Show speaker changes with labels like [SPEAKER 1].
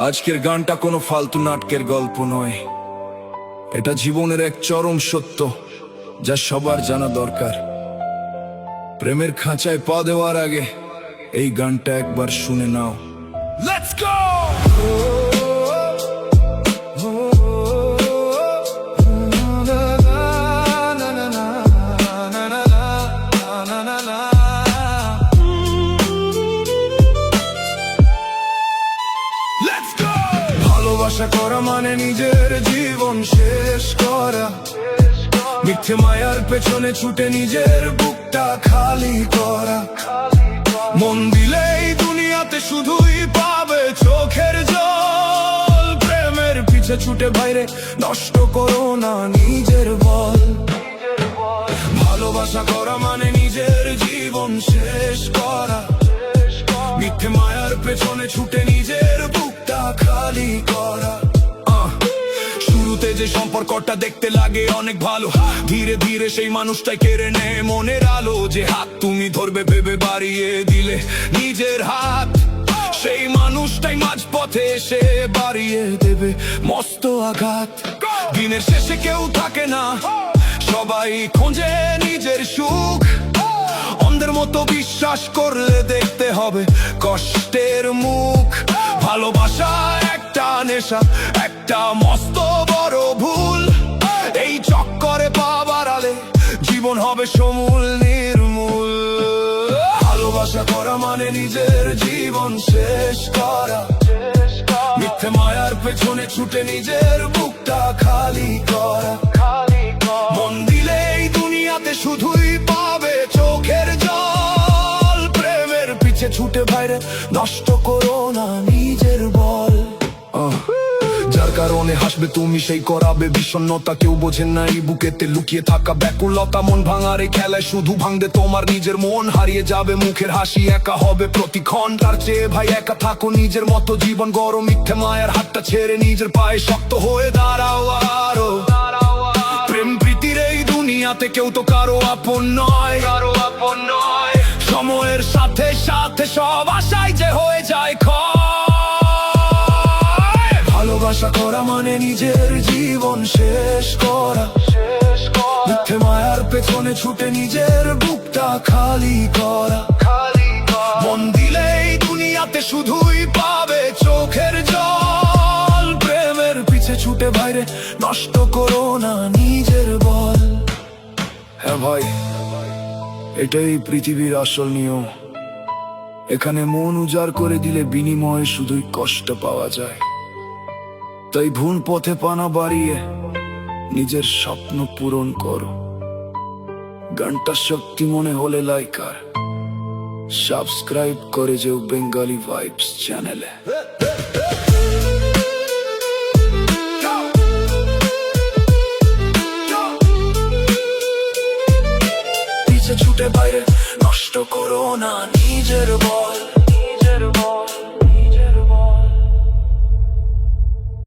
[SPEAKER 1] আজকের গানটা কোনো ফালতু নাটকের গল্প নয়, এটা জীবনের এক চরম সত্য যা সবার জানা দরকার। প্রেমের খাঁচায় পা দেওয়ার আগে এই গানটা একবার শুনে নাও। Let's go! ভালোবাসা করা মানে নিজের জীবন শেষ করা, মিথ্যে মায়ার পেছনে ছুটে নিজের বুকটা খালি করা। মন দিলেই দুনিয়াতে শুধুই পাবে চোখের জল, প্রেমের পিছে ছুটে বাইরে নষ্ট করো না নিজের বল। ভালোবাসা করা মানে নিজের জীবন শেষ করা, মিথ্যে মায়ার পেছনে ছুটে নিজের বুকটা খালি করা। শুরুতে যে সম্পর্কটা দেখতে লাগে অনেক ভালো, ধীরে ধীরে সেই মানুষটাই কেড়ে নেয় মনের আলো। যে হাত তুমি ধরবে ভেবে বাড়িয়ে দিলে নিজের হাত, সেই মানুষটাই মাঝপথে এসে বাড়িয়ে দেবে মস্ত আঘাত। দিনের শেষে কেউ থাকে না, সবাই খোঁজে নিজের সুখ। অন্ধের মতো বিশ্বাস করলে দেখতে হবে কষ্টের মুখ। ভালোবাসা একটা নেশা, একটা মস্ত বড় ভুল। এই চক্করে পা বাড়ালে জীবন হবে সমূল নির্মূল। ভালোবাসা করা মানে নিজের জীবন শেষ করা, মিথ্যে মায়ার পেছনে ছুটে নিজের বুকটা খালি করা। মন দিলে এই দুনিয়াতে শুধুই পাবে চোখের জল, প্রেমের পিছে ছুটে বাইরে নষ্ট করো না নিজের বল। যার কারণে হাসবে তুমি সেই করাবে বিষণ্ণতা, কেউ বোঝেন না এই বুকেতে লুকিয়ে থাকা ব্যাকুলতা। মন ভাঙার এই খেলায় শুধু ভাঙবে তোমার নিজের মন, হারিয়ে যাবে মুখের হাসি, একা হবে প্রতিক্ষণ। তার চেয়ে ভাই একা থাকো নিজের মতো জীবন গরম, মিথ্যে মায়ের হাতটা ছেড়ে নিজের পায়ে শক্ত হয়ে দাঁড়াও আরো। প্রেম প্রীতির এই দুনিয়াতে কেউ তো কারো আপন নয়, কারো আপন নয়। সময়ের সাথে সাথে সব আশাই যে হয়ে যায় ক্ষয়। ভালোবাসা করা মানে নিজের জীবন শেষ করা, মিথ্যে মায়ার পেছনে ছুটে নিজের বুকটা খালি করা। মন দিলে এই দুনিয়াতে শুধুই পাবে চোখের জল, প্রেমের পিছে ছুটে বাইরে নষ্ট করো না নিজের বল। হ্যাঁ ভাই, এটাই পৃথিবীর আসল নিয়ম। এখানে মন উজাড় করে দিলে বিনিময়ে শুধুই কষ্ট পাওয়া যায়। তাই ভুল পথে পানা বাড়িয়ে নিজের স্বপ্ন পূরণ করো। গানটা শক্তি মনে হলে লাইক আর সাবস্ক্রাইব করে যেও বেঙ্গলি ভাইবস চ্যানেলে। পিছে ছুটে বাইরে নষ্ট করো না নিজের বল।